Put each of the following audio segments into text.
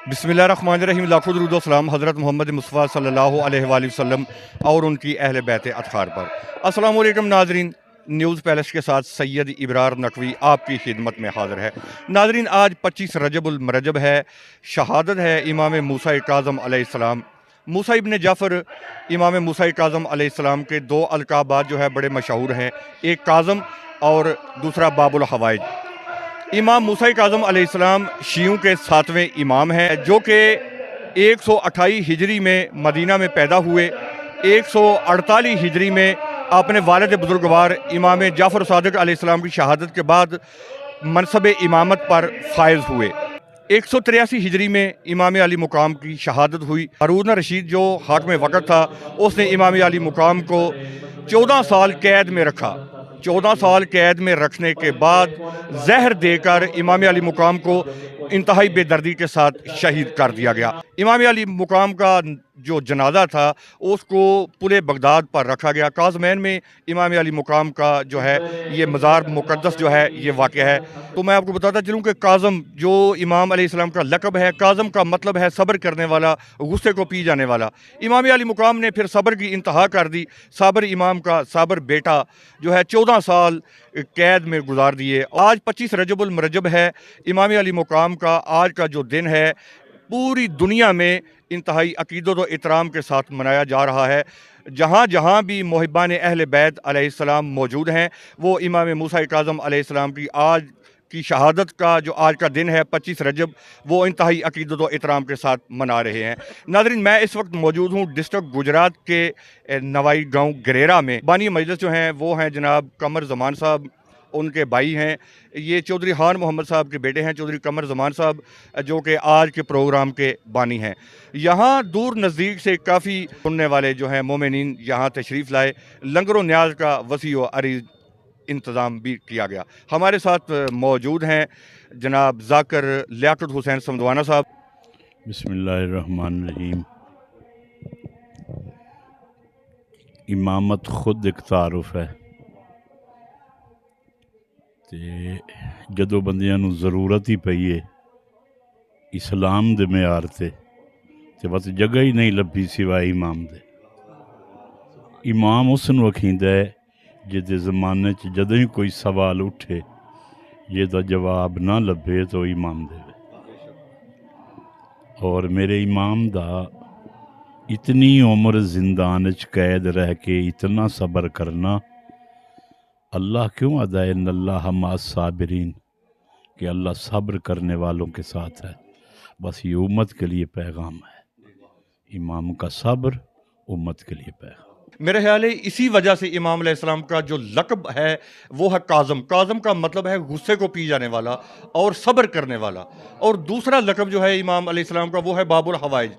बिस्मिल्लाहिर्रहमानिर्रहीम। लाखों दुरूद व सलाम हज़रत मोहम्मद मुस्तफ़ा सल्लल्लाहु अलैहि वसल्लम और उनकी अहले बैत अतहार पर। अस्सलामु अलैकुम नाज़रीन, न्यूज़ पैलेस के साथ सैयद इब्रार नकवी आपकी खिदमत में हाज़िर है। नाज़रीन, आज 25 रजबुल मरजब है, शहादत है इमाम मूसा काज़म अलैहिस्सलाम। मूसा इब्न जाफ़र इमाम मूसा काज़म अलैहिस्सलाम के दो अलक़ाबात जो है बड़े मशहूर हैं, एक काज़म और दूसरा बाबुल हवाइज। इमाम मूसा काज़म अलैहिस्सलाम शीयों के 7वें इमाम हैं, जो कि 128 हिजरी में मदीना में पैदा हुए। 148 हिजरी में अपने वालिद बुजुर्गवार इमाम जाफ़र सादिक अलैहिस्सलाम की शहादत के बाद मनसब इमामत पर फायज हुए। 183 हिजरी में इमाम अली मुकाम की शहादत हुई। हारून रशीद जो हाकिम वक़्त था, उसने इमाम अली मुकाम को 14 साल कैद में रखा। 14 साल कैद में रखने के बाद जहर देकर इमाम अली मुकाम को इंतहाई बेदर्दी के साथ शहीद कर दिया गया। इमाम अली मुकाम का जो जनाजा था उसको पूरे बगदाद पर रखा गया। काज़मैन में इमाम अली मुकाम का जो है ये मज़ार मुक़द्दस जो है ये वाक़या है। तो मैं आपको बताता चलूँ कि काज़म जो इमाम अलैहिस्सलाम का लक़ब है, काज़म का मतलब है सब्र करने वाला, गुस्से को पी जाने वाला। इमाम अली मुकाम ने फिर सब्र की इंतहा कर दी। साबर इमाम का साबर बेटा जो है 14 साल कैद में गुजार दिए। आज 25 रजबुल मरजब है, इमाम अली मुकाम का आज का जो दिन है पूरी दुनिया में इंतहाई अकीदत व इतराम के साथ मनाया जा रहा है। जहाँ जहाँ भी मुहिब्बान अहले बैत अलैहिस्सलाम मौजूद हैं, वो इमाम मूसा काज़म अलैहिस्सलाम की आज की शहादत का जो आज का दिन है 25 रजब, वो इंतहाई अकीदत व इतराम के साथ मना रहे हैं। नाज़रीन, मैं इस वक्त मौजूद हूँ डिस्ट्रिक्ट गुजरात के नवाई गाँव गरेरा में। बानी मजलिस जो हैं वो हैं जनाब कमर ज़मान साहब, उनके भाई हैं। ये चौधरी खान मोहम्मद साहब के बेटे हैं, चौधरी कमर ज़मान साहब, जो कि आज के प्रोग्राम के बानी हैं। यहाँ दूर नज़दीक से काफ़ी सुनने वाले जो हैं मोमिनीन यहाँ तशरीफ़ लाए। लंगर व न्याज का वसी व अरीज़ इंतज़ाम भी किया गया। हमारे साथ मौजूद हैं जनाब ज़ाकिर लियाकत हुसैन समदवाना साहब। बिस्मिल्लाहिर्रहमानिर्रहीम। इमामत खुद एक तारुफ है ਤੇ ਜਦੋਂ ਬੰਦਿਆਂ ਨੂੰ ਜ਼ਰੂਰਤ ਹੀ ਪਈ ਏ ਇਸਲਾਮ ਦੇ ਮਿਆਰ ਤੇ ਬਸ ਜਗ੍ਹਾ ਹੀ ਨਹੀਂ ਲੱਭੀ ਸਿਵਾਏ ਇਮਾਮ ਦੇ। ਇਮਾਮ ਉਸ ਨੂੰ ਅਖੀਂਦਾ ਹੈ ਜਿਹਦੇ ਜ਼ਮਾਨੇ 'ਚ ਜਦੋਂ ਹੀ ਕੋਈ ਸਵਾਲ ਉੱਠੇ ਜਿਹਦਾ ਜਵਾਬ ਨਾ ਲੱਭੇ ਤਾਂ ਇਮਾਮ ਦੇਵੇ। ਔਰ ਮੇਰੇ ਇਮਾਮ ਦਾ इतनी उम्र जिंदान च कैद रह के इतना सब्र करना, अल्लाह क्यों अदा है अल्लाह मास साबिरीन, कि अल्लाह सब्र करने वालों के साथ है। बस ये उम्मत के लिए पैगाम है, इमाम का सब्र उम्मत के लिए पैगाम। मेरे ख्याल है इसी वजह से इमाम अलैहिस्सलाम का जो लक़ब है वो है काज़म। काज़म का मतलब है गुस्से को पी जाने वाला और सब्र करने वाला। और दूसरा लक़ब जो है इमाम अलैहिस्सलाम का वो है बाबुल हवाइज।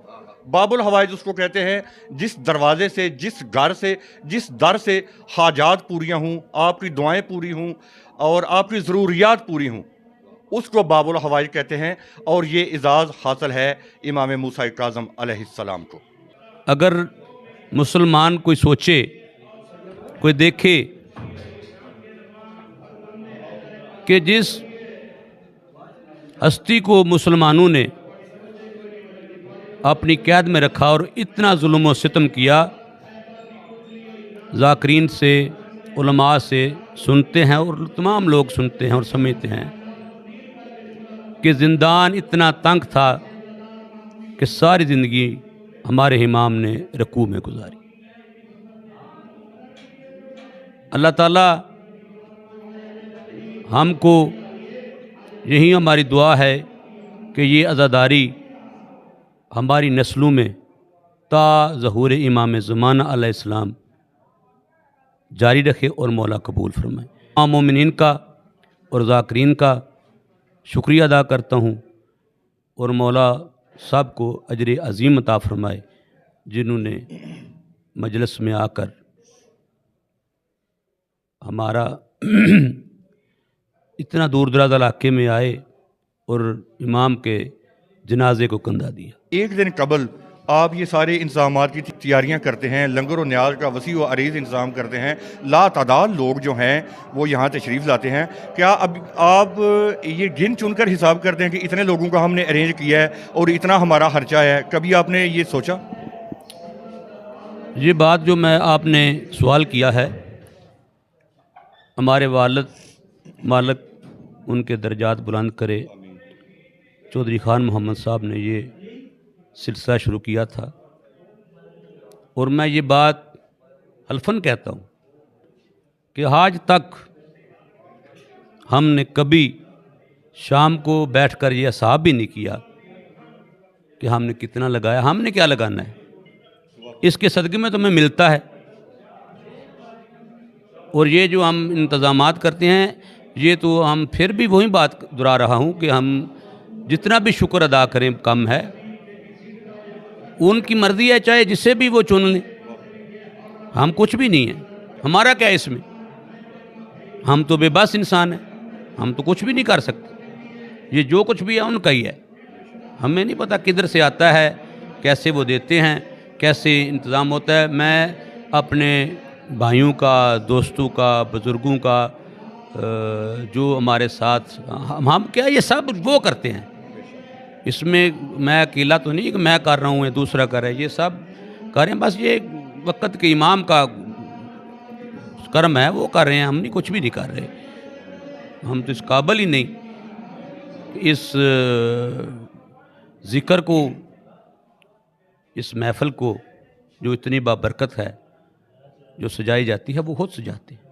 बाबुल हवाइज उसको कहते हैं जिस दरवाज़े से, जिस घर से, जिस दर से हाजात पूरियाँ हों, आपकी दुआएं पूरी हों और आपकी ज़रूरियात पूरी हों, उसको बाबुल हवाइज कहते हैं। और ये एजाज़ हासिल है इमाम मूसा काज़म अलैहिस्सलाम को। अगर मुसलमान कोई सोचे, कोई देखे कि जिस हस्ती को मुसलमानों ने अपनी कैद में रखा और इतना जुल्म व सितम किया, ज़ाकिरीन से, उलमा से सुनते हैं और तमाम लोग सुनते हैं और समझते हैं कि ज़िंदान इतना तंग था कि सारी ज़िंदगी हमारे इमाम ने रकू में गुजारी। अल्लाह ताला हमको, यही हमारी दुआ है कि ये अज़ादारी हमारी नस्लों में ता ज़हूर इमाम ज़माना अलैहिस्सलाम जारी रखे और मौला कबूल फरमाए। तमाम मोमिनीन का और ज़ाकिरीन का शुक्रिया अदा करता हूँ और मौला साहब को अजर अज़ीम अता फरमाए, जिन्होंने मजलिस में आकर हमारा इतना दूर दराज इलाके में आए और इमाम के जनाजे को कंधा दिया। एक दिन कबल آپ یہ سارے انتظامات کی تیاریاں کرتے ہیں، لنگر و نیاز کا وسیع و عریض انتظام کرتے ہیں، لا تعداد لوگ جو ہیں وہ یہاں تشریف لاتے ہیں، کیا اب آپ یہ گن چن کر حساب کرتے ہیں کہ اتنے لوگوں کا ہم نے ارینج کیا ہے اور اتنا ہمارا خرچہ ہے؟ کبھی آپ نے یہ سوچا؟ یہ بات جو میں آپ نے سوال کیا ہے، ہمارے والد مالک ان کے درجات بلند کرے، چودھری خان محمد صاحب نے یہ سلسلہ شروع کیا تھا، اور میں یہ بات حلفاً کہتا ہوں کہ آج تک ہم نے کبھی شام کو بیٹھ کر یہ حساب بھی نہیں کیا کہ ہم نے کتنا لگایا، ہم نے کیا لگانا ہے، اس کے صدقے میں تو ہمیں ملتا ہے۔ اور یہ جو ہم انتظامات کرتے ہیں، یہ تو ہم پھر بھی وہی بات دہرا رہا ہوں کہ ہم جتنا بھی شکر ادا کریں کم ہے، ان کی مرضی ہے، چاہے جسے بھی وہ چن لیں، ہم کچھ بھی نہیں ہیں، ہمارا کیا ہے اس میں؟ ہم تو بے بس انسان ہیں، ہم تو کچھ بھی نہیں کر سکتے، یہ جو کچھ بھی ہے ان کا ہی ہے، ہمیں نہیں پتہ کدھر سے آتا ہے، کیسے وہ دیتے ہیں، کیسے انتظام ہوتا ہے۔ میں اپنے بھائیوں کا، دوستوں کا، بزرگوں کا، جو ہمارے ساتھ ہم کیا یہ سب وہ کرتے ہیں، اس میں میں اکیلا تو نہیں کہ میں کر رہا ہوں یا دوسرا کر رہا ہے، یہ سب کر رہے ہیں، بس یہ وقت کے امام کا کرم ہے، وہ کر رہے ہیں، ہم نہیں کچھ بھی نہیں کر رہے، ہم تو اس قابل ہی نہیں۔ اس ذکر کو، اس محفل کو جو اتنی بابرکت ہے جو سجائی جاتی ہے، وہ خود سجاتے ہیں۔